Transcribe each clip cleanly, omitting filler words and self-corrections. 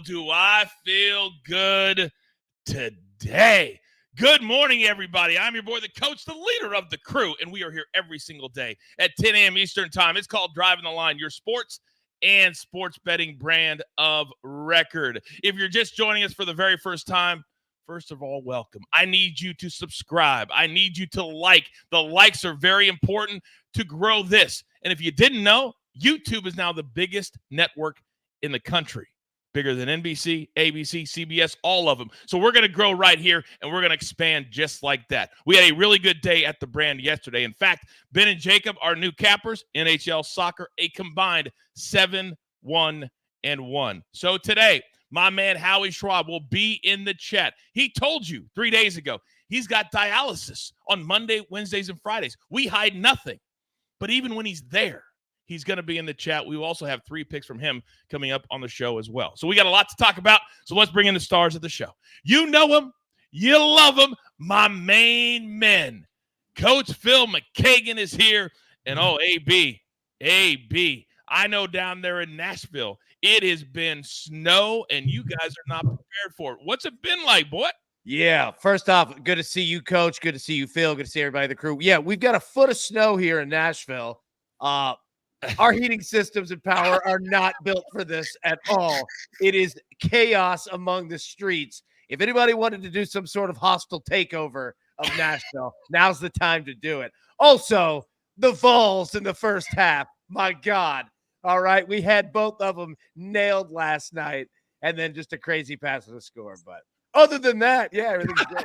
Do I feel good today? Good morning, everybody. I'm your boy, the coach, the leader of the crew, and we are here every single day at 10 a.m. Eastern time. It's called Driving the Line, your sports and sports betting brand of record. If you're just joining us for the very first time, first of all, welcome. I need you to subscribe. I need you to like. The likes are very important to grow this. And if you didn't know, YouTube is now the biggest network in the country. Bigger than NBC, ABC, CBS, all of them. So we're going to grow right here, and we're going to expand just like that. We had a really good day at the brand yesterday. In fact, Ben and Jacob, our new cappers, NHL soccer, a combined 7-1-1. So today, my man Howie Schwab will be in the chat. He told you 3 days ago he's got dialysis on Monday, Wednesdays, and Fridays. We hide nothing. But even when he's there, he's going to be in the chat. We will also have 3 picks from him coming up on the show as well. So we got a lot to talk about. So let's bring in the stars of the show. You know him. You love him. My main men. Coach Phil McGeoghan is here. And, AB, I know down there in Nashville, it has been snow, and you guys are not prepared for it. What's it been like, boy? Yeah, first off, good to see you, Coach. Good to see you, Phil. Good to see everybody in the crew. Yeah, we've got a foot of snow here in Nashville. Our heating systems and power are not built for this at all. It is chaos among the streets. If anybody wanted to do some sort of hostile takeover of Nashville, now's the time to do it. Also, the Vols in the first half. My God. All right, we had both of them nailed last night, and then just a crazy pass to the score. But other than that, yeah, everything's great.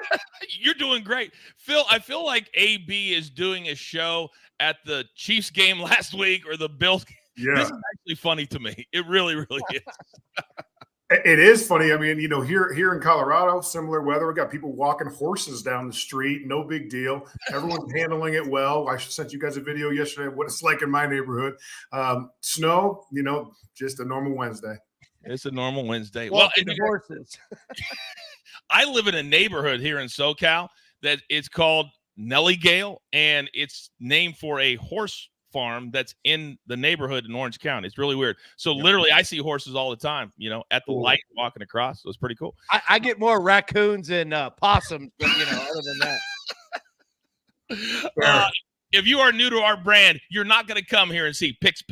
You're doing great. Phil, I feel like AB is doing a show at the Chiefs game last week or the Bills game. Yeah. This is actually funny to me. It really, really is. It is funny. I mean, here in Colorado, similar weather. We got people walking horses down the street. No big deal. Everyone's handling it well. I sent you guys a video yesterday of what it's like in my neighborhood. Snow, just a normal Wednesday. It's a normal Wednesday. Well, the horses. I live in a neighborhood here in SoCal that it's called Nellygale, and it's named for a horse farm that's in the neighborhood in Orange County. It's really weird. So literally I see horses all the time, at the light walking across. So it's pretty cool. I get more raccoons and possums, but, other than that. If you are new to our brand, you're not going to come here and see picks.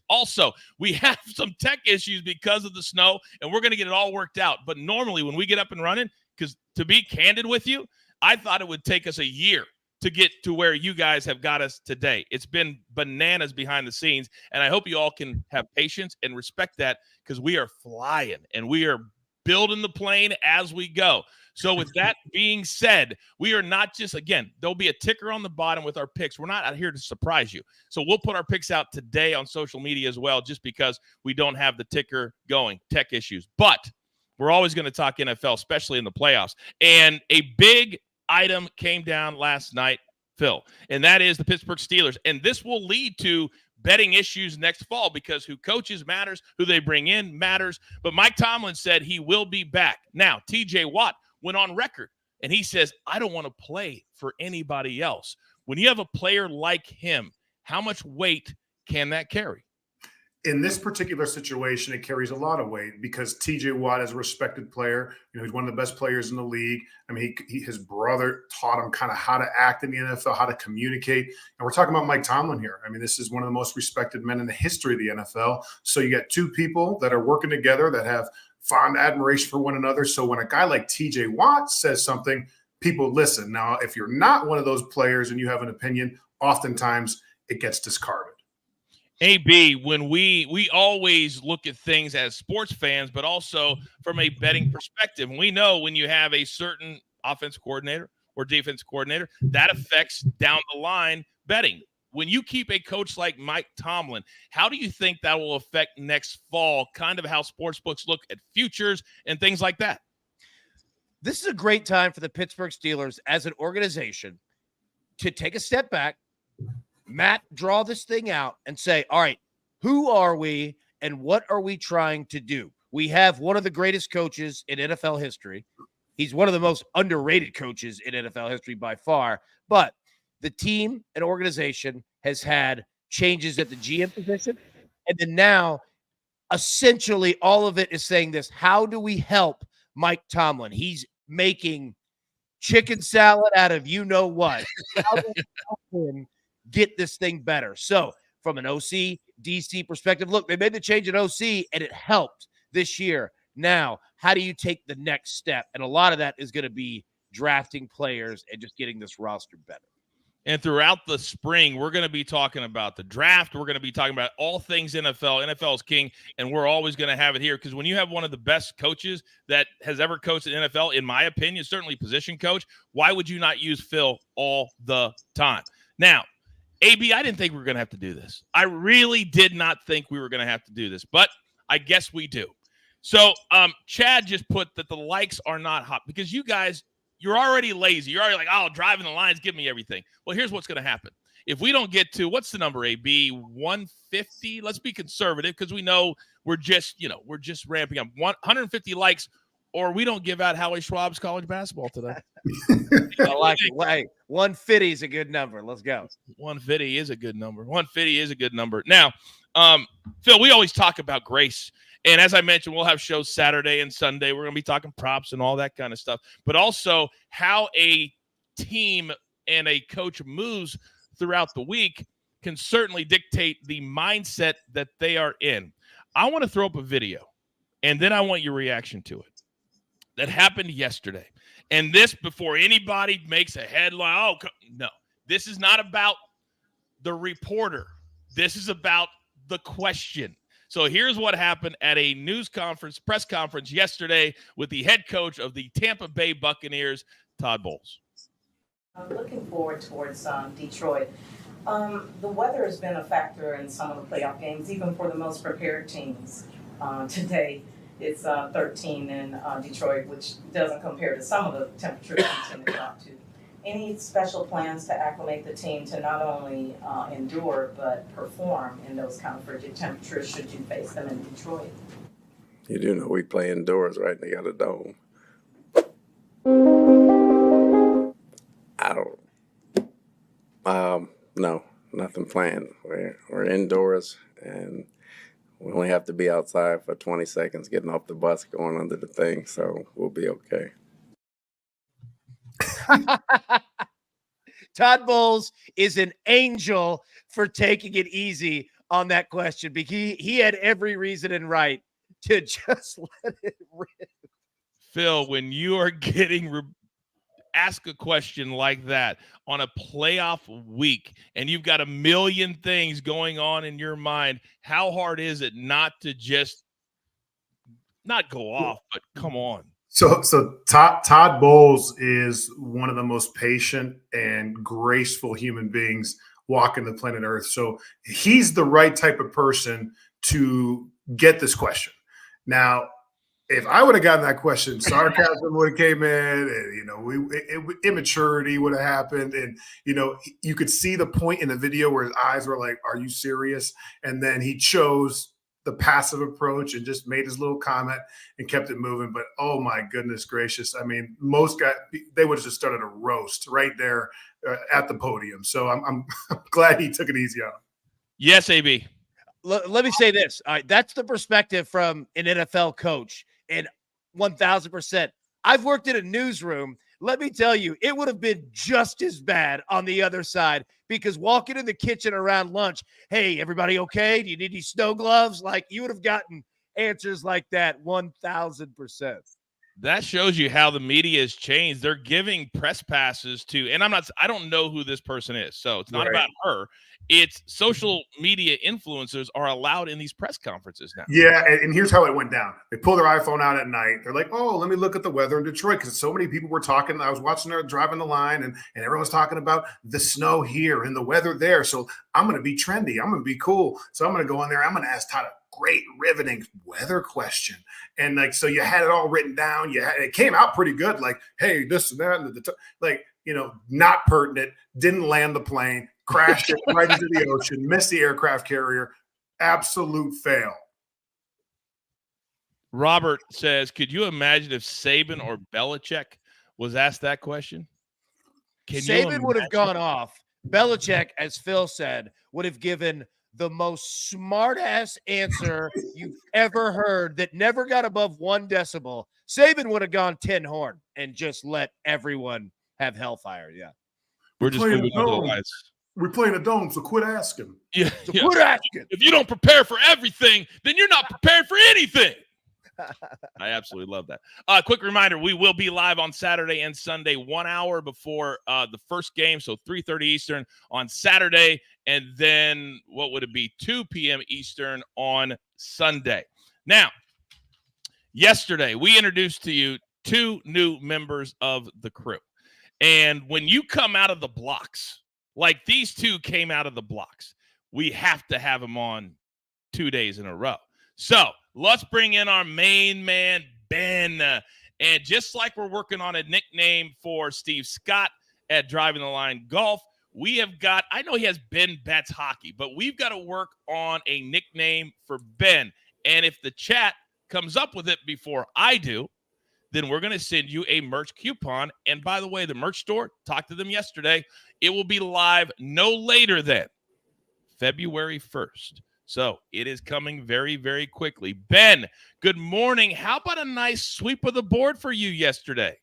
Also, we have some tech issues because of the snow, and we're going to get it all worked out. But normally when we get up and running, because to be candid with you, I thought it would take us a year to get to where you guys have got us today. It's been bananas behind the scenes, and I hope you all can have patience and respect that, because we are flying and we are building the plane as we go. So with that being said, we are not just, again, there'll be a ticker on the bottom with our picks. We're not out here to surprise you. So we'll put our picks out today on social media as well, just because we don't have the ticker going, tech issues. But we're always going to talk NFL, especially in the playoffs. And a big item came down last night, Phil, and that is the Pittsburgh Steelers. And this will lead to betting issues next fall, because who coaches matters, who they bring in matters. But Mike Tomlin said he will be back. Now, TJ Watt went on record, and he says, I don't want to play for anybody else. When you have a player like him, how much weight can that carry? In this particular situation, it carries a lot of weight, because TJ Watt is a respected player. He's one of the best players in the league. I mean, his brother taught him kind of how to act in the NFL, how to communicate. And we're talking about Mike Tomlin here. I mean, this is one of the most respected men in the history of the NFL. So you got two people that are working together that have fond admiration for one another. So when a guy like TJ Watt says something, people listen. Now, if you're not one of those players and you have an opinion, oftentimes it gets discarded. AB, when we always look at things as sports fans, but also from a betting perspective. And we know when you have a certain offensive coordinator or defense coordinator, that affects down the line betting. When you keep a coach like Mike Tomlin, how do you think that will affect next fall, kind of how sportsbooks look at futures and things like that? This is a great time for the Pittsburgh Steelers as an organization to take a step back, Matt, draw this thing out and say, all right, who are we and what are we trying to do? We have one of the greatest coaches in NFL history. He's one of the most underrated coaches in NFL history by far, but the team and organization has had changes at the GM position. And then now essentially all of it is saying this: how do we help Mike Tomlin? He's making chicken salad out of you know what. How do we help him get this thing better? So from an OC, DC perspective, look, they made the change at OC and it helped this year. Now, how do you take the next step? And a lot of that is going to be drafting players and just getting this roster better. And throughout the spring, we're going to be talking about the draft. We're going to be talking about all things NFL. NFL is king, and we're always going to have it here because when you have one of the best coaches that has ever coached in NFL, in my opinion, certainly position coach, why would you not use Phil all the time? Now, AB, I didn't think we were going to have to do this. I really did not think we were going to have to do this, but I guess we do. So Chad just put that the likes are not hot because you guys – you're already lazy. You're already like, oh, driving the lines, give me everything. Well, here's what's going to happen. If we don't get to, what's the number, AB? 150? Let's be conservative because we know we're just ramping up. 150 likes, or we don't give out Howie Schwab's college basketball today. I like it. Hey, 150 is a good number. Let's go. 150 is a good number. 150 is a good number. Now, Phil, we always talk about grace. And as I mentioned, we'll have shows Saturday and Sunday. We're going to be talking props and all that kind of stuff. But also how a team and a coach moves throughout the week can certainly dictate the mindset that they are in. I want to throw up a video, and then I want your reaction to it. That happened yesterday. And this, before anybody makes a headline, no. This is not about the reporter. This is about the question. So here's what happened at a press conference yesterday with the head coach of the Tampa Bay Buccaneers, Todd Bowles. I'm looking forward towards Detroit. The weather has been a factor in some of the playoff games, even for the most prepared teams. Today it's 13 in Detroit, which doesn't compare to some of the temperatures we tend to drop to. Any special plans to acclimate the team to not only endure but perform in those kind of frigid temperatures should you face them in Detroit? You do know we play indoors, right? They got a dome. I don't. No, nothing planned. We're indoors, and we only have to be outside for 20 seconds, getting off the bus, going under the thing, so we'll be okay. Todd Bowles is an angel for taking it easy on that question because he had every reason and right to just let it rip. Phil, when you are getting ask a question like that on a playoff week and you've got a million things going on in your mind, how hard is it not to just not go off, but come on? So Todd Bowles is one of the most patient and graceful human beings walking the planet Earth. So he's the right type of person to get this question. Now, if I would have gotten that question, sarcasm would have came in, and immaturity would have happened, and you could see the point in the video where his eyes were like, "Are you serious?" And then he chose the passive approach and just made his little comment and kept it moving. But oh my goodness gracious, I mean, most guys, they would have just started a roast right there at the podium. So I'm glad he took it easy on him. Yes, AB. Let me say this. All right, that's the perspective from an NFL coach, and 1,000%. I've worked in a newsroom. Let me tell you, it would have been just as bad on the other side because walking in the kitchen around lunch, hey, everybody okay? Do you need any snow gloves? Like, you would have gotten answers like that 1,000%. That shows you how the media has changed. They're giving press passes to, and I don't know who this person is, so it's not Right. about her. It's social media influencers are allowed in these press conferences now. Yeah, and here's how it went down. They pull their iPhone out at night. They're like, oh, let me look at the weather in Detroit because so many people were talking. I was watching her driving the line, and everyone was talking about the snow here and the weather there. So I'm going to be trendy. I'm going to be cool. So I'm going to go in there. I'm going to ask Todd a great riveting weather question. And so you had it all written down. It came out pretty good. Like, hey, this and that. And not pertinent. Didn't land the plane. Crashed it right into the ocean. Missed the aircraft carrier. Absolute fail. Robert says, could you imagine if Saban or Belichick was asked that question? Saban would have gone off. Belichick, as Phil said, would have given the most smart-ass answer you've ever heard that never got above 1 decibel. Saban would have gone 10 horn and just let everyone have hellfire. Yeah. We're just moving on to the lights. We're playing a dome, so quit asking. Yeah, So quit asking. If you don't prepare for everything, then you're not prepared for anything. I absolutely love that. Quick reminder, we will be live on Saturday and Sunday 1 hour before the first game, so 3:30 Eastern on Saturday, and then what would it be, 2 p.m. Eastern on Sunday. Now, yesterday, we introduced to you 2 new members of the crew, and when you come out of the blocks, like these 2 came out of the blocks, we have to have them on 2 days in a row. So let's bring in our main man, Ben. And just like we're working on a nickname for Steve Scott at Driving the Line Golf, we have got, I know he has Ben Bets Hockey, but we've got to work on a nickname for Ben. And if the chat comes up with it before I do, then we're going to send you a merch coupon. And by the way, the merch store, talked to them yesterday, it will be live no later than February 1st. So it is coming very, very quickly. Ben, good morning. How about a nice sweep of the board for you yesterday?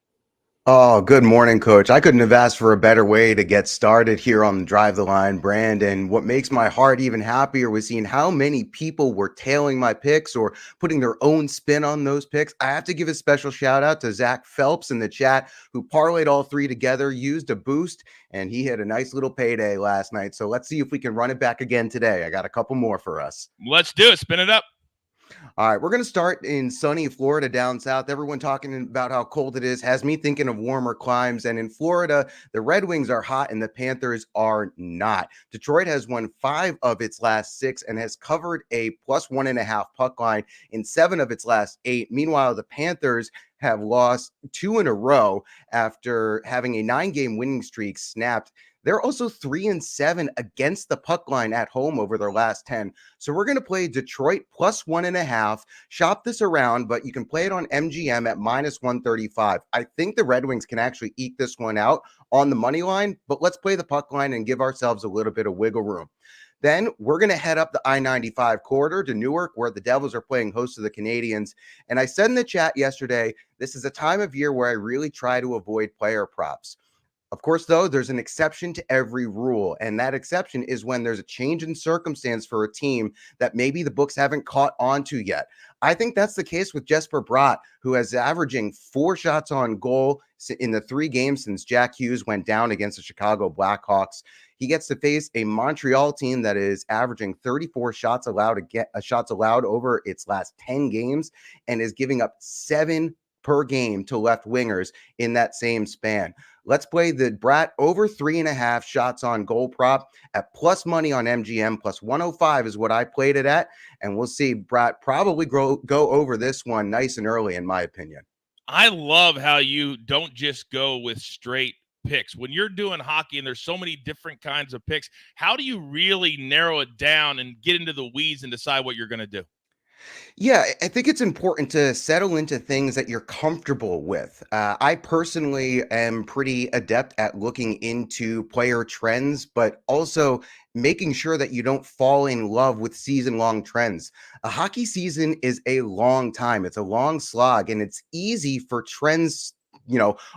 Oh, good morning, Coach. I couldn't have asked for a better way to get started here on the Drive the Line brand. And what makes my heart even happier was seeing how many people were tailing my picks or putting their own spin on those picks. I have to give a special shout out to Zach Phelps in the chat, who parlayed all 3 together, used a boost, and he had a nice little payday last night. So let's see if we can run it back again today. I got a couple more for us. Let's do it. Spin it up. All right, we're going to start in sunny Florida down south. Everyone talking about how cold it is has me thinking of warmer climes. And in Florida, the Red Wings are hot and the Panthers are not. Detroit has won 5 of its last 6 and has covered a +1.5 puck line in 7 of its last 8. Meanwhile, the Panthers have lost 2 in a row after having a 9-game winning streak snapped. They're also 3-7 against the puck line at home over their last 10. So we're going to play Detroit +1.5. Shop this around, but you can play it on MGM at -135. I think the Red Wings can actually eke this one out on the money line, but let's play the puck line and give ourselves a little bit of wiggle room. Then we're going to head up the I-95 corridor to Newark, where the Devils are playing host to the Canadiens. And I said in the chat yesterday, this is a time of year where I really try to avoid player props. Of course, though, there's an exception to every rule, and that exception is when there's a change in circumstance for a team that maybe the books haven't caught on to yet. I think that's the case with Jesper Bratt, who is averaging 4 shots on goal in the 3 games since Jack Hughes went down against the Chicago Blackhawks. He gets to face a Montreal team that is averaging 34 shots allowed over its last 10 games and is giving up 7 per game to left wingers in that same span. Let's play the Bratt over 3.5 shots on goal prop at plus money on MGM. +105 is what I played it at. And we'll see Bratt probably go over this one nice and early, in my opinion. I love how you don't just go with straight picks. When you're doing hockey and there's so many different kinds of picks, how do you really narrow it down and get into the weeds and decide what you're going to do? Yeah, I think it's important to settle into things that you're comfortable with. I personally am pretty adept at looking into player trends, but also making sure that you don't fall in love with season-long trends. A hockey season is a long time. It's a long slog, and it's easy for trends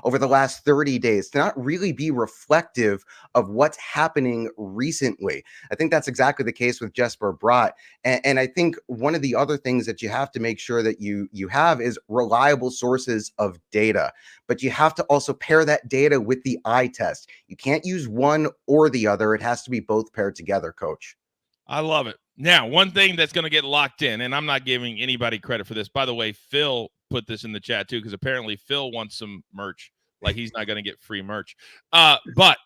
over the last 30 days to not really be reflective of what's happening recently. I think that's exactly the case with Jesper Bratt. And I think one of the other things that you have to make sure that you have is reliable sources of data, but you have to also pair that data with the eye test. You can't use one or the other. It has to be both paired together, Coach. I love it. Now, one thing that's going to get locked in, and I'm not giving anybody credit for this. By the way, Phil put this in the chat too, because apparently Phil wants some merch. Like he's not going to get free merch. But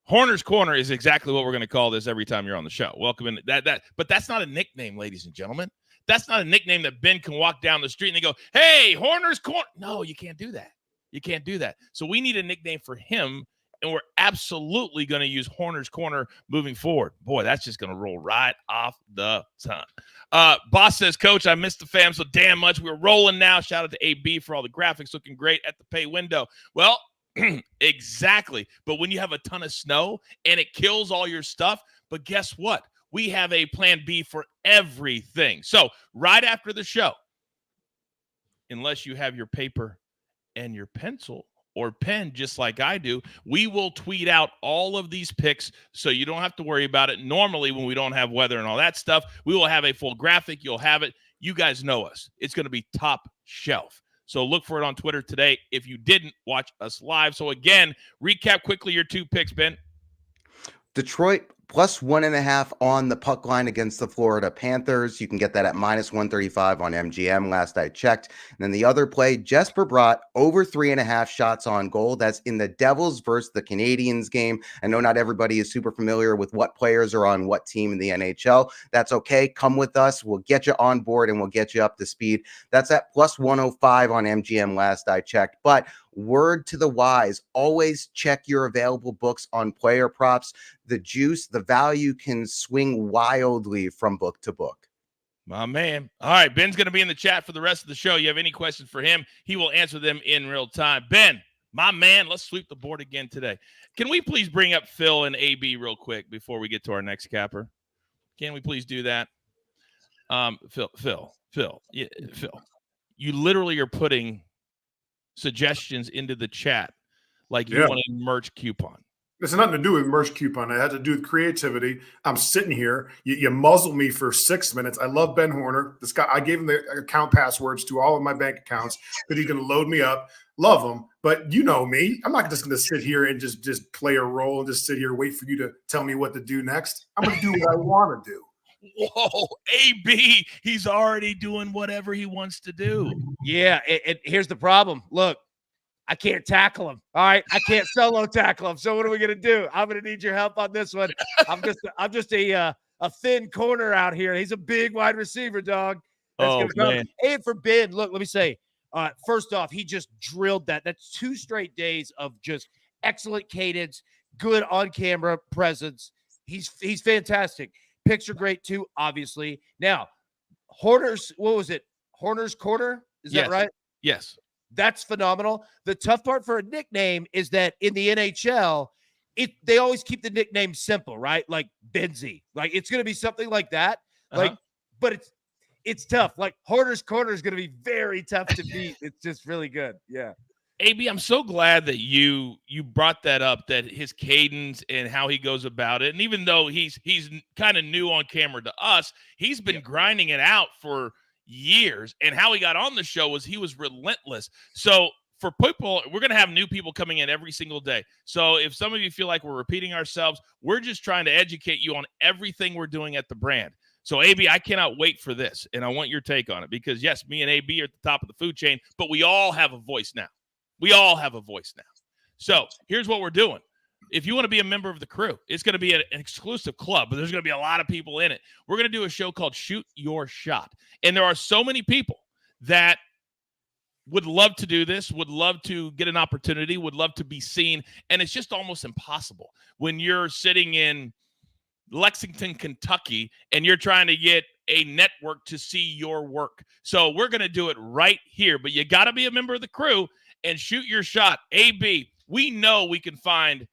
Horner's Corner is exactly what we're going to call this every time you're on the show. Welcome in. But that's not a nickname, ladies and gentlemen. That's not a nickname that Ben can walk down the street and they go, "Hey, Horner's Corner." No, you can't do that. You can't do that. So we need a nickname for him. And we're absolutely going to use Horner's Corner moving forward. Boy, that's just going to roll right off the tongue. Boss says, Coach, I missed the fam so damn much. We're rolling now. Shout out to AB for all the graphics looking great at the pay window. Well, exactly. But when you have a ton of snow and it kills all your stuff, but guess what? we have a plan B for everything. So right after the show, unless you have your paper and your pencil or pen, just like I do, we will tweet out all of these picks so you don't have to worry about it. Normally, when we don't have weather and all that stuff, we will have a full graphic. You'll have it. You guys know us. It's going to be top shelf. So look for it on Twitter today if you didn't watch us live. So again, recap quickly your 2 picks, Ben. Detroit plus 1.5 on the puck line against the Florida Panthers. You can get that at minus 135 on MGM last I checked. And then the other play, Jesper Bratt over 3.5 shots on goal. That's in the Devils versus the Canadiens game. I know not everybody is super familiar with what players are on what team in the NHL. That's okay. Come with us. We'll get you on board and we'll get you up to speed. That's at plus 105 on MGM last I checked. But word to the wise, always check your available books on player props. The juice, the value can swing wildly from book to book. My man. All right, Ben's going to be in the chat for the rest of the show. You have any questions for him, he will answer them in real time. Ben, my man, let's sweep the board again today. Can we please bring up Phil and AB real quick before we get to our next capper? Can we please do that? Phil, you literally are putting suggestions into the chat like you want a merch coupon. It's nothing to do with merch coupon. It had to do with creativity. I'm sitting here. You muzzle me for 6 minutes. I love Ben Horner. This guy, I gave him the account passwords to all of my bank accounts that he can load me up. Love him. But you know me. I'm not just going to sit here and just play a role and just sit here and wait for you to tell me what to do next. I'm going to do what I want to do. Whoa, AB, he's already doing whatever he wants to do. Yeah, and here's the problem. Look, I can't tackle him. All right, I can't solo tackle him. So what are we gonna do? I'm gonna need your help on this one. I'm just a thin corner out here. He's a big wide receiver, dog. That's man. And for Ben, look, let me say, first off, he just drilled that. That's 2 straight days of just excellent cadence, good on-camera presence. He's fantastic. Picks are great too, obviously. Now, Horner's, what was it? Horner's Corner? Is that right? Yes. That's phenomenal. The tough part for a nickname is that in the NHL, they always keep the nickname simple, right? Like Benzie. Like it's going to be something like that. Like, but it's tough. Like Horner's Corner is going to be very tough to beat. It's just really good. Yeah. AB, I'm so glad that you brought that up, that his cadence and how he goes about it. And even though he's kind of new on camera to us, he's been grinding it out for years. And how he got on the show was he was relentless. So for people, we're going to have new people coming in every single day. So if some of you feel like we're repeating ourselves, we're just trying to educate you on everything we're doing at the brand. So, AB, I cannot wait for this. And I want your take on it because, yes, me and AB are at the top of the food chain, but we all have a voice now. We all have a voice now. So here's what we're doing. If you want to be a member of the crew, it's going to be an exclusive club, but there's going to be a lot of people in it. We're going to do a show called Shoot Your Shot. And there are so many people that would love to do this, would love to get an opportunity, would love to be seen. And it's just almost impossible when you're sitting in Lexington, Kentucky, and you're trying to get a network to see your work. So we're going to do it right here, but you got to be a member of the crew and shoot your shot. AB, we know we can find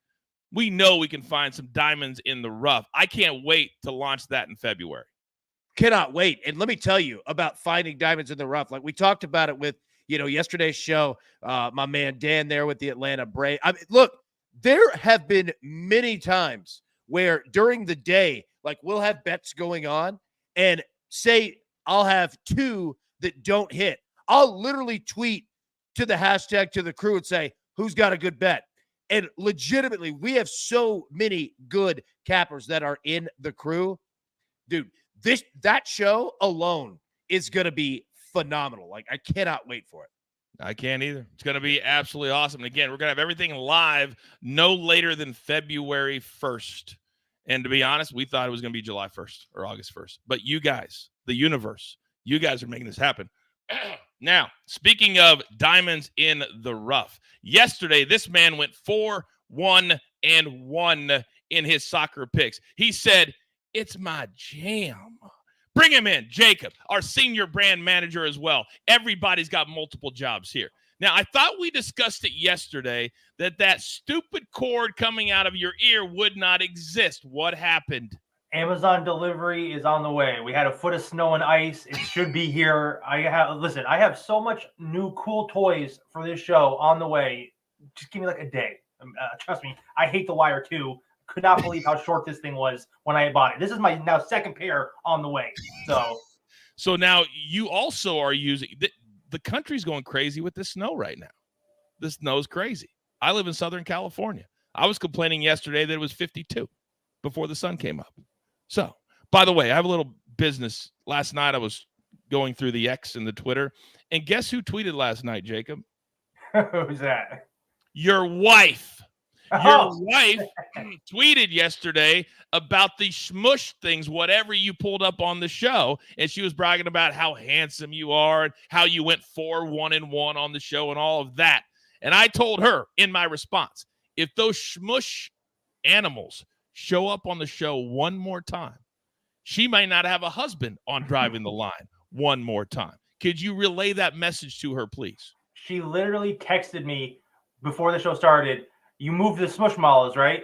some diamonds in the rough. I can't wait to launch that in February. Cannot wait. And let me tell you about finding diamonds in the rough. Like we talked about it with, yesterday's show, my man Dan there with the Atlanta Braves. I mean, look, there have been many times where during the day, like we'll have bets going on and say I'll have 2 that don't hit. I'll literally tweet to the hashtag to the crew and say, who's got a good bet? And legitimately, we have so many good cappers that are in the crew. Dude, that show alone is going to be phenomenal. Like, I cannot wait for it. I can't either. It's going to be absolutely awesome. And again, we're going to have everything live no later than February 1st. And to be honest, we thought it was going to be July 1st or August 1st. But you guys, the universe, you guys are making this happen. Now, speaking of diamonds in the rough, yesterday this man went 4-1-1 in his soccer picks. He said, it's my jam. Bring him in, Jacob, our senior brand manager as well. Everybody's got multiple jobs here. Now, I thought we discussed it yesterday that stupid cord coming out of your ear would not exist. What happened? Amazon delivery is on the way. We had a foot of snow and ice. It should be here. I have so much new cool toys for this show on the way. Just give me like a day. Trust me, I hate The Wire too. Could not believe how short this thing was when I bought it. This is my now second pair on the way. So now you also are using the country's going crazy with this snow right now. The snow's crazy. I live in Southern California. I was complaining yesterday that it was 52 before the sun came up. So, by the way, I have a little business. Last night I was going through the X and the Twitter, and guess who tweeted last night, Jacob? Who's that? Your wife. Your wife tweeted yesterday about the smush things, whatever you pulled up on the show, and she was bragging about how handsome you are and how you went 4-1-1 on the show and all of that. And I told her in my response, if those smush animals show up on the show one more time, she might not have a husband on Driving the Line one more time. Could you relay that message to her, please? She literally texted me before the show started, you moved the Smushmallows, right?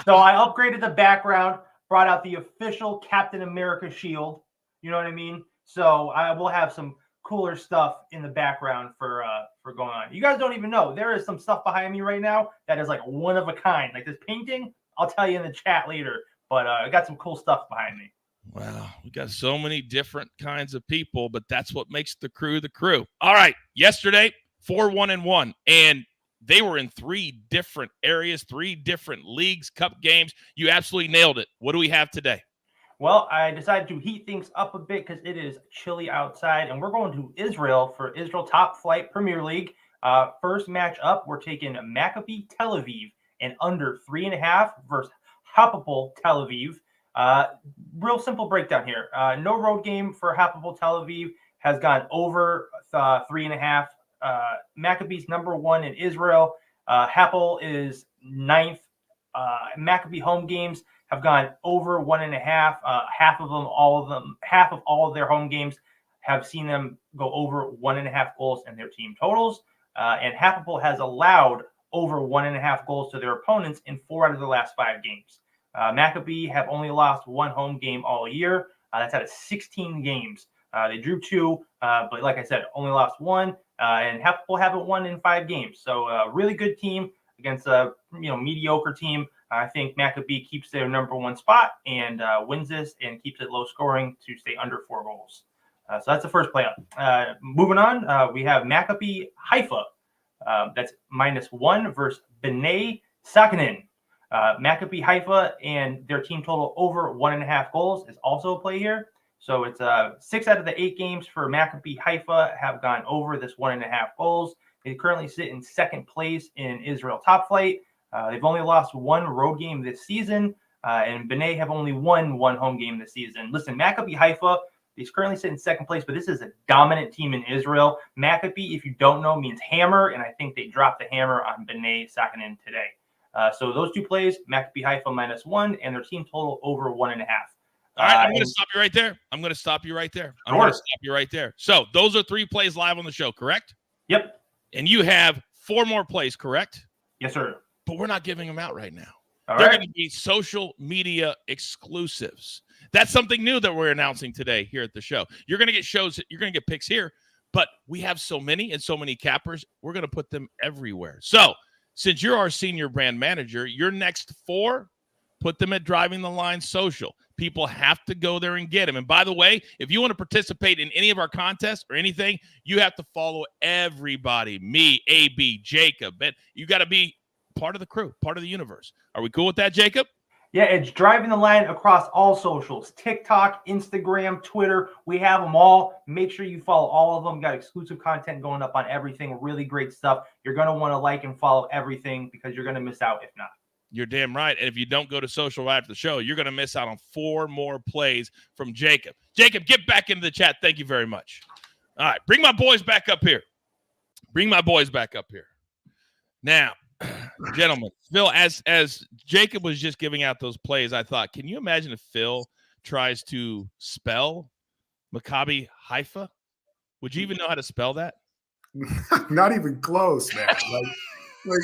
So I upgraded the background, brought out the official Captain America shield. You know what I mean? So I will have some cooler stuff in the background for going on. You guys don't even know. There is some stuff behind me right now that is like one of a kind. Like this painting, I'll tell you in the chat later. But I got some cool stuff behind me. Wow, we got so many different kinds of people, but that's what makes the crew the crew. All right, yesterday, 4-1-1, and they were in 3 different areas, 3 different leagues, cup games. You absolutely nailed it. What do we have today? Well, I decided to heat things up a bit because it is chilly outside, and we're going to Israel for Israel Top Flight Premier League. First match up, we're taking Maccabi Tel Aviv and under 3.5 versus Hapoel Tel Aviv. Real simple breakdown here. No road game for Hapoel Tel Aviv has gone over 3.5. Maccabi's number 1 in Israel. Hapoel is 9th. Maccabi home games have gone over 1.5. Half of all of their home games have seen them go over 1.5 goals in their team totals. And Hapoel has allowed over 1.5 goals to their opponents in 4 out of the last 5 games. Maccabi have only lost 1 home game all year. That's out of 16 games. They drew 2, but like I said, only lost 1. And Hapoel haven't won in 5 games. So a really good team against a mediocre team. I think Maccabi keeps their number 1 spot and wins this and keeps it low scoring to stay under 4 goals. So that's the first play up. Moving on, we have Maccabi Haifa. That's -1 versus Bnei Sakanin. Maccabi Haifa and their team total over 1.5 goals is also a play here. So it's 6 out of the 8 games for Maccabi Haifa have gone over this 1.5 goals. They currently sit in 2nd place in Israel Top Flight. They've only lost 1 road game this season, and Bnei have only won 1 home game this season. Listen, Maccabi Haifa, they currently sit in 2nd place, but this is a dominant team in Israel. Maccabi, if you don't know, means hammer, and I think they dropped the hammer on Bnei Sakanin today. So those 2 plays, Maccabi Haifa -1, and their team total over 1.5. All right, I'm going to stop you right there. I'm going to stop you right there. So those are 3 plays live on the show, correct? Yep. And you have 4 more plays, correct? Yes, sir. But we're not giving them out right now. All They're right. going to be social media exclusives. That's something new that we're announcing today here at the show. You're going to get shows, you're going to get picks here, but we have so many and so many cappers, we're going to put them everywhere. So since you're our senior brand manager, your next 4, put them at Driving the Line Social. People have to go there and get them. And by the way, if you want to participate in any of our contests or anything, you have to follow everybody. Me, AB, Jacob. And you got to be part of the crew, part of the universe. Are we cool with that, Jacob? Yeah, it's Driving the Line across all socials. TikTok, Instagram, Twitter. We have them all. Make sure you follow all of them. Got exclusive content going up on everything. Really great stuff. You're going to want to like and follow everything because you're going to miss out if not. You're damn right. And if you don't go to social right after the show, you're going to miss out on 4 more plays from Jacob. Jacob, get back into the chat. Thank you very much. All right, bring my boys back up here. Now, gentlemen, Phil, as Jacob was just giving out those plays, I thought, can you imagine if Phil tries to spell Maccabi Haifa? Would you even know how to spell that? Not even close, man. Like,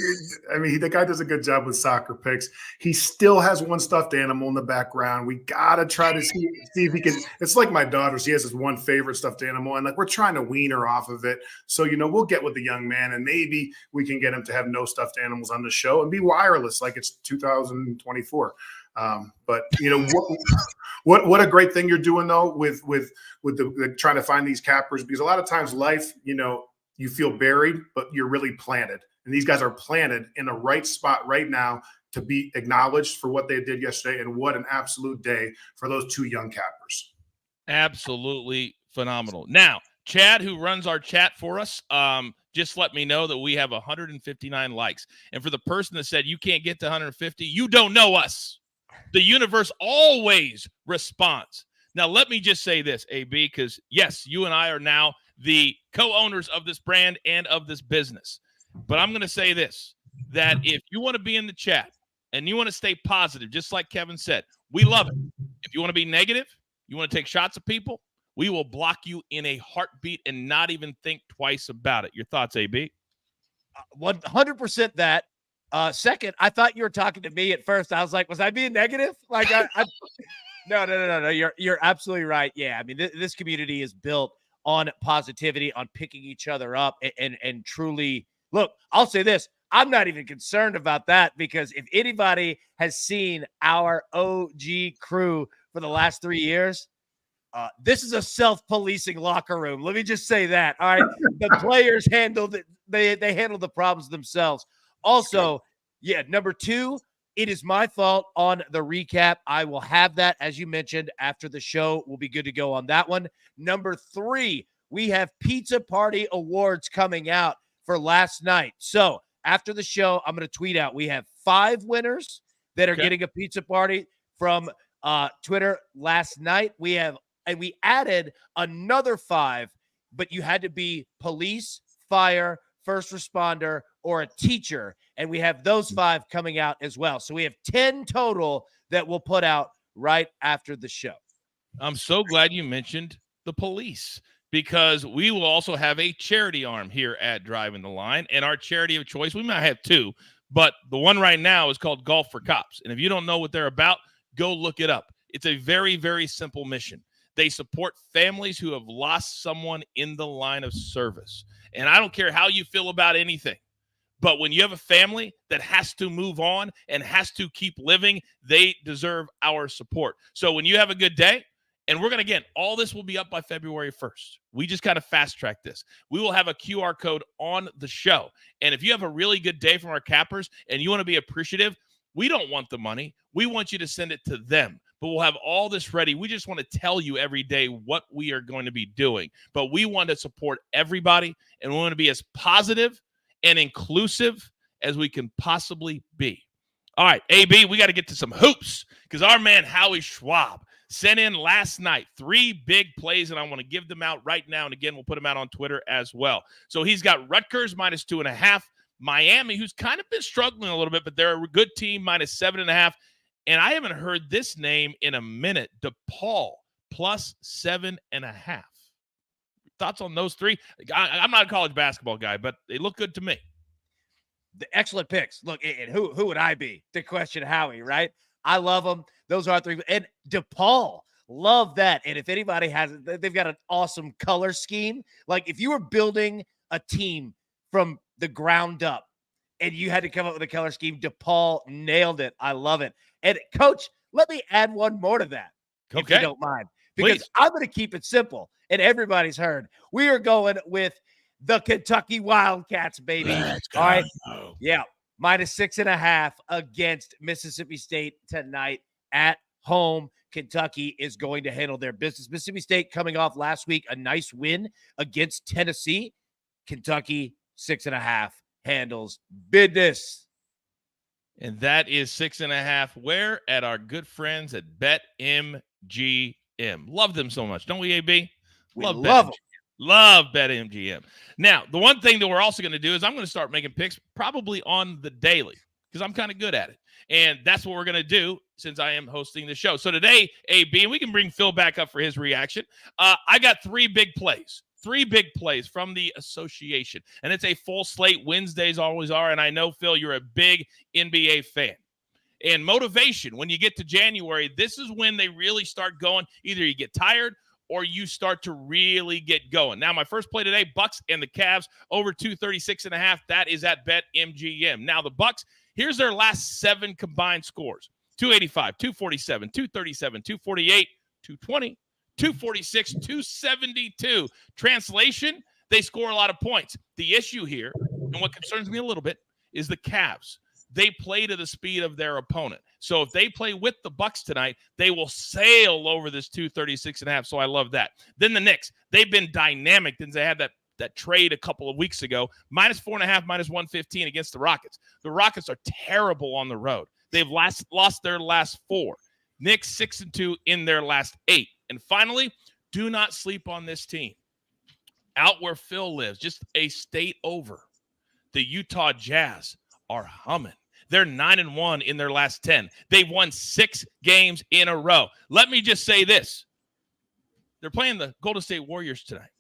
I mean, the guy does a good job with soccer picks. He still has one stuffed animal in the background. We gotta try to see if he can. It's like my daughter; she has this one favorite stuffed animal, and like we're trying to wean her off of it. So we'll get with the young man, and maybe we can get him to have no stuffed animals on the show and be wireless, like it's 2024. But what a great thing you're doing though with the trying to find these cappers, because a lot of times life, you feel buried, but you're really planted. And these guys are planted in the right spot right now to be acknowledged for what they did yesterday. And what an absolute day for those two young cappers. Absolutely phenomenal. Now, Chad, who runs our chat for us, just let me know that we have 159 likes. And for the person that said you can't get to 150, you don't know us. The universe always responds. Now, let me just say this, AB, because, yes, you and I are now the co-owners of this brand and of this business. But I'm going to say this, that if you want to be in the chat and you want to stay positive, just like Kevin said, we love it. If you want to be negative, you want to take shots at people, we will block you in a heartbeat and not even think twice about it. Your thoughts, AB? 100% that. Second, I thought you were talking to me at first. I was like, was I being negative? Like, No. You're absolutely right. Yeah, I mean, this community is built on positivity, on picking each other up, and truly, look, I'll say this. I'm not even concerned about that, because if anybody has seen our OG crew for the last 3 years, this is a self-policing locker room. Let me just say that. All right. The players handled it. They handled the problems themselves. Also, yeah, number 2, it is my fault on the recap. I will have that, as you mentioned, after the show. We'll be good to go on that one. Number 3, we have Pizza Party Awards coming out for last night. So after the show, I'm going to tweet out. We have 5 winners that are getting a pizza party from Twitter last night. We added another 5, but you had to be police, fire, first responder, or a teacher. And we have those 5 coming out as well. So we have 10 total that we'll put out right after the show. I'm so glad you mentioned the police, because we will also have a charity arm here at Driving the Line. And our charity of choice, we might have 2, but the one right now is called Golf for Cops. And if you don't know what they're about, go look it up. It's a very, very simple mission. They support families who have lost someone in the line of service. And I don't care how you feel about anything, but when you have a family that has to move on and has to keep living, they deserve our support. So when you have a good day, and we're going to, again, all this will be up by February 1st. We just kind of fast-track this. We will have a QR code on the show. And if you have a really good day from our cappers and you want to be appreciative, we don't want the money. We want you to send it to them. But we'll have all this ready. We just want to tell you every day what we are going to be doing. But we want to support everybody, and we want to be as positive and inclusive as we can possibly be. All right, AB, we got to get to some hoops, because our man Howie Schwab sent in last night 3 big plays, and I want to give them out right now. And again, we'll put them out on Twitter as well. So he's got Rutgers -2.5, Miami, who's kind of been struggling a little bit, but they're a good team, -7.5. And I haven't heard this name in a minute, DePaul +7.5. Thoughts on those 3? I'm not a college basketball guy, but they look good to me. The excellent picks. Look, and who would I be to question Howie, right? I love them. Those are 3. And DePaul, love that. And if anybody has it, they've got an awesome color scheme. Like if you were building a team from the ground up and you had to come up with a color scheme, DePaul nailed it. I love it. And Coach, let me add one more to that, if you don't mind, because Please. I'm going to keep it simple. And everybody's heard. We are going with the Kentucky Wildcats, baby. Let's go. All right. Yeah. -6.5 against Mississippi State tonight at home. Kentucky is going to handle their business. Mississippi State coming off last week, a nice win against Tennessee. Kentucky 6.5 handles business. And that is 6.5. Where? At our good friends at BetMGM. Love them so much. Don't we, AB? We love them. Love BetMGM. Now, the one thing that we're also going to do is I'm going to start making picks probably on the daily, because I'm kind of good at it. And that's what we're going to do since I am hosting the show. So today, AB, and we can bring Phil back up for his reaction. I got 3 big plays. 3 big plays from the association. And it's a full slate. Wednesdays always are. And I know, Phil, you're a big NBA fan. And motivation, when you get to January, this is when they really start going. Either you get tired or you start to really get going. Now, my first play today, Bucks and the Cavs over 236.5. That is at BetMGM. Now, the Bucks, here's their last 7 combined scores. 285, 247, 237, 248, 220, 246, 272. Translation, they score a lot of points. The issue here, and what concerns me a little bit, is the Cavs. They play to the speed of their opponent. So if they play with the Bucks tonight, they will sail over this 236.5. So I love that. Then the Knicks, they've been dynamic since they had that trade a couple of weeks ago. -4.5, -115 against the Rockets. The Rockets are terrible on the road. They've lost their last 4. Knicks 6-2 in their last 8. And finally, do not sleep on this team. Out where Phil lives, just a state over, the Utah Jazz are humming. They're 9-1 in their last 10. They've won 6 games in a row. Let me just say this. They're playing the Golden State Warriors tonight.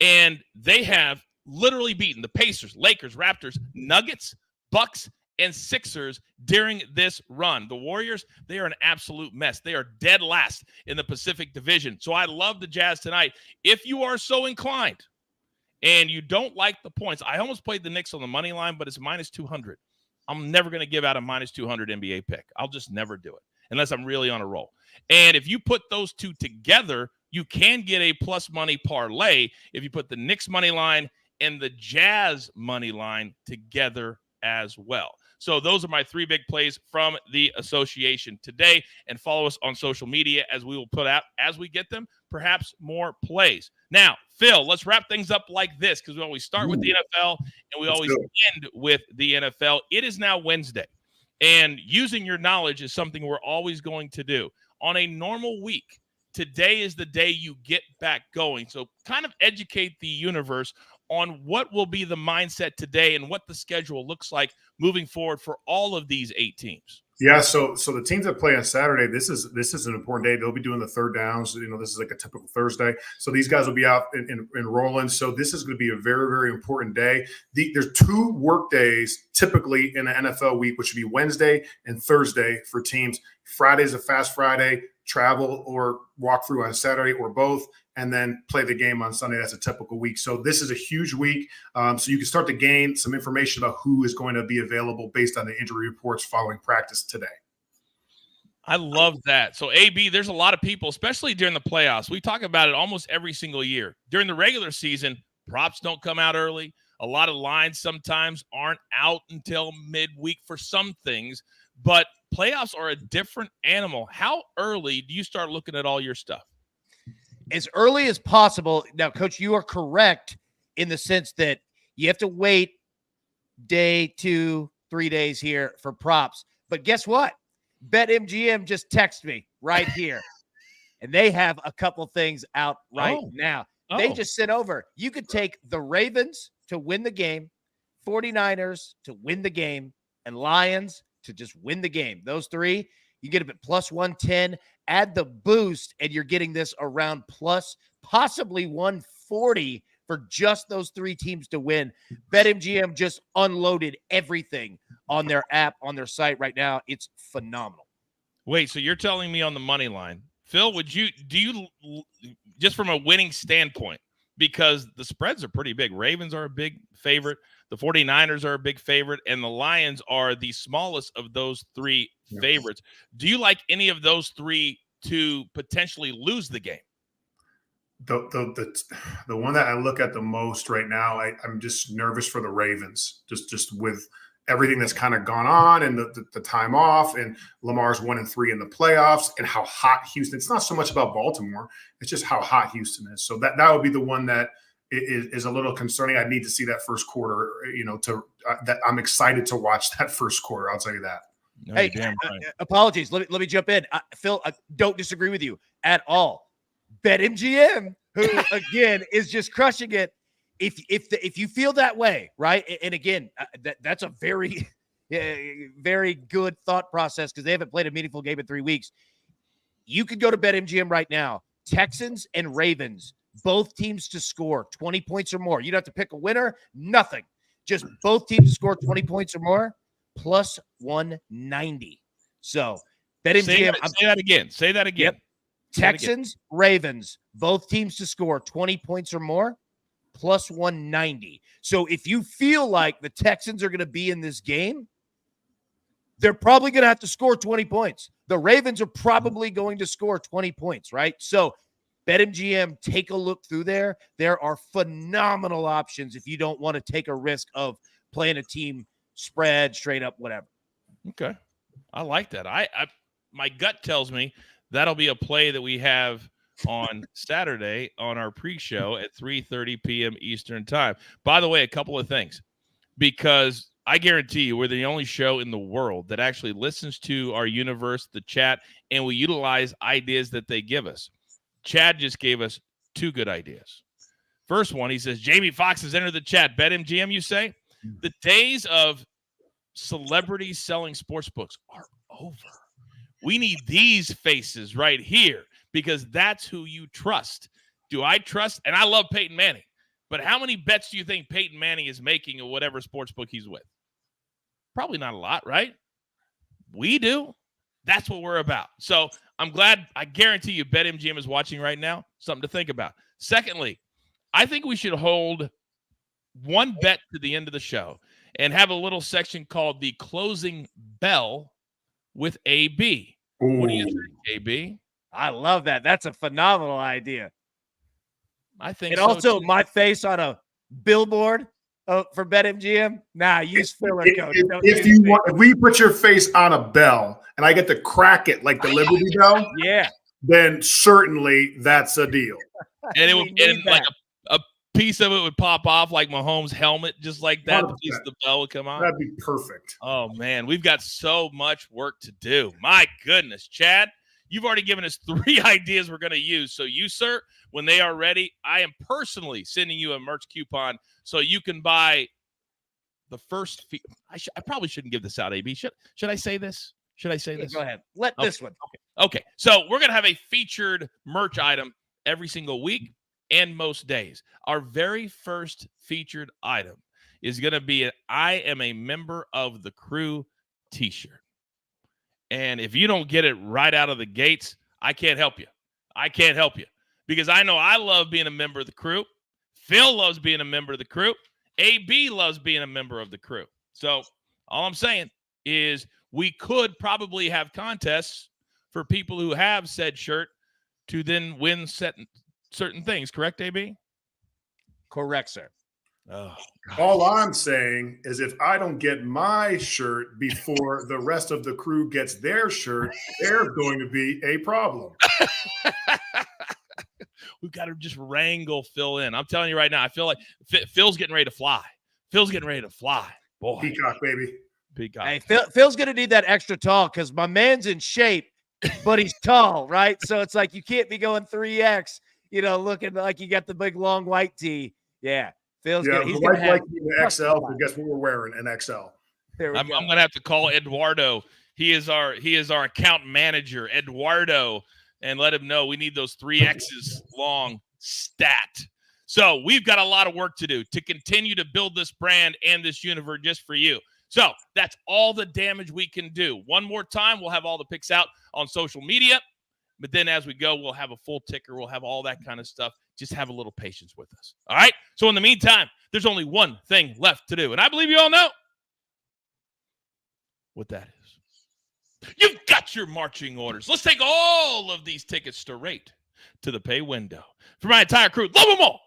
And they have literally beaten the Pacers, Lakers, Raptors, Nuggets, Bucks, and Sixers during this run. The Warriors, they are an absolute mess. They are dead last in the Pacific Division. So I love the Jazz tonight. If you are so inclined and you don't like the points, I almost played the Knicks on the money line, but it's -200. I'm never going to give out a -200 NBA pick. I'll just never do it unless I'm really on a roll. And if you put those two together, you can get a plus money parlay if you put the Knicks money line and the Jazz money line together as well. So those are my 3 big plays from the association today. And follow us on social media as we will put out, as we get them, perhaps more plays. Now, Phil, let's wrap things up like this, because we always start with the NFL and we always end with the NFL. It is now Wednesday, and using your knowledge is something we're always going to do. On a normal week, today is the day you get back going. So kind of educate the universe on what will be the mindset today and what the schedule looks like moving forward for all of these 8 teams. Yeah, so the teams that play on Saturday, this is an important day. They'll be doing the third downs. This is like a typical Thursday. So these guys will be out and rolling. So this is going to be a very, very important day. There's 2 work days typically in an NFL week, which would be Wednesday and Thursday for teams. Friday's a fast Friday, travel or walk through on Saturday or both, and then play the game on Sunday. That's a typical week. So this is a huge week. So you can start to gain some information about who is going to be available based on the injury reports following practice today. I love that. So, AB, there's a lot of people, especially during the playoffs. We talk about it almost every single year. During the regular season, props don't come out early. A lot of lines sometimes aren't out until midweek for some things. But playoffs are a different animal. How early do you start looking at all your stuff? As early as possible. Now, Coach, you are correct in the sense that you have to wait day 2, 3 days here for props. But guess what? BetMGM just texted me right here, and they have a couple things out right now. They just sent over. You could take the Ravens to win the game, 49ers to win the game, and Lions to just win the game. Those 3, you get them at +110. Add the boost, and you're getting this around plus possibly 140 for just those 3 teams to win. BetMGM just unloaded everything on their app, on their site right now. It's phenomenal. Wait, so you're telling me on the money line, Phil, do you just from a winning standpoint, because the spreads are pretty big. Ravens are a big favorite. The 49ers are a big favorite, and the Lions are the smallest of those 3 favorites. Do you like any of those 3 to potentially lose the game? The one that I look at the most right now, I'm just nervous for the Ravens, just with everything that's kind of gone on and the time off, and Lamar's 1-3 in the playoffs, and how hot Houston. It's not so much about Baltimore; it's just how hot Houston is. So that would be the one that is a little concerning. I need to see that first quarter. That I'm excited to watch that first quarter. I'll tell you that. No, hey, damn right. Apologies. Let me jump in. Phil, I don't disagree with you at all. BetMGM, who again is just crushing it. If you feel that way, right? And again, that's a very, very good thought process, because they haven't played a meaningful game in 3 weeks. You could go to BetMGM right now. Texans and Ravens both teams to score 20 points or more. You don't have to pick a winner, nothing. Just both teams to score 20 points or more, plus 190. So, BetMGM. Say that again. Say that again. Yep. Texans, Ravens, both teams to score 20 points or more, plus 190. So if you feel like the Texans are going to be in this game, they're probably going to have to score 20 points. The Ravens are probably going to score 20 points, right? So BetMGM, take a look through there. There are phenomenal options if you don't want to take a risk of playing a team spread, straight up, whatever. Okay. I like that. I my gut tells me that'll be a play that we have on Saturday on our pre-show at 3:30 p.m. Eastern time. By the way, a couple of things, because I guarantee you we're the only show in the world that actually listens to our universe, the chat, and we utilize ideas that they give us. Chad just gave us 2 good ideas. First one, he says, Jamie Foxx has entered the chat. BetMGM, you say? The days of celebrities selling sports books are over. We need these faces right here because that's who you trust. Do I trust? And I love Peyton Manning. But how many bets do you think Peyton Manning is making at whatever sports book he's with? Probably not a lot, right? We do. That's what we're about. So I'm glad. I guarantee you BetMGM is watching right now. Something to think about. Secondly, I think we should hold one bet to the end of the show and have a little section called the closing bell with AB. Ooh. What do you think, AB? I love that. That's a phenomenal idea. I think and so also too. my face on a billboard for BetMGM. Nah, use filler code. If we put your face on a bell and I get to crack it like the Liberty Bell, yeah, then certainly that's a deal. And it would, and like a piece of it would pop off like Mahomes' helmet, just like that. 100%. The piece of the bell would come out. That'd be perfect. Oh man, we've got so much work to do. My goodness, Chad, you've already given us 3 ideas we're going to use. So you, sir, when they are ready, I am personally sending you a merch coupon so you can buy the first. I probably shouldn't give this out, AB. Should I say this? Should I say this? Go ahead. Let this one. Okay. So we're going to have a featured merch item every single week and most days. Our very first featured item is going to be an I am a member of the crew t-shirt. And if you don't get it right out of the gates, I can't help you. I can't help you because I know I love being a member of the crew. Phil loves being a member of the crew. AB loves being a member of the crew. So all I'm saying is we could probably have for people who have said shirt to then win certain things. Correct, AB? Correct, sir. Oh, all I'm saying is if I don't get my shirt before the rest of the crew gets their shirt, there's going to be a problem. We've got to just wrangle Phil in. I'm telling you right now, I feel like Phil's getting ready to fly. Phil's getting ready to fly. Boy. Peacock, baby. Peacock. Hey, Phil's going to need that extra tall because my man's in shape, but he's tall, right? So it's like you can't be going 3X, looking like you got the big long white tee. Yeah. Phil's yeah, he's going to have the XL, but guess what we're wearing? An XL. I'm going to have to call Eduardo. He is our account manager, Eduardo, and let him know we need those 3X's long stat. So we've got a lot of work to do to continue to build this brand and this universe just for you. So that's all the damage we can do. One more time, we'll have all the picks out on social media. But then as we go, we'll have a full ticker. We'll have all that kind of stuff. Just have a little patience with us. All right? So in the meantime, there's only one thing left to do. And I believe you all know what that is. You've got your marching orders. Let's take all of these tickets straight to the pay window. For my entire crew, love them all.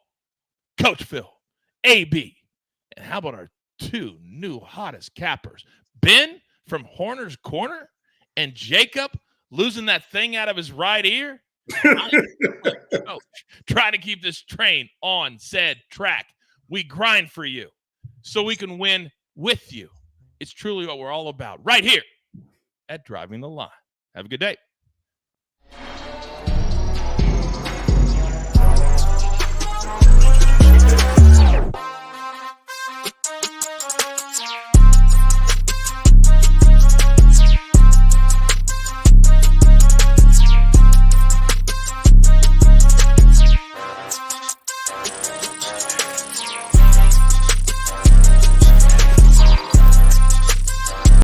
Coach Phil, AB, and how about our 2 new hottest cappers, Ben from Horner's Corner and Jacob losing that thing out of his right ear? Coach, trying to keep this train on said track. We grind for you so we can win with you. It's truly what we're all about right here at Driving the Line. Have a good day.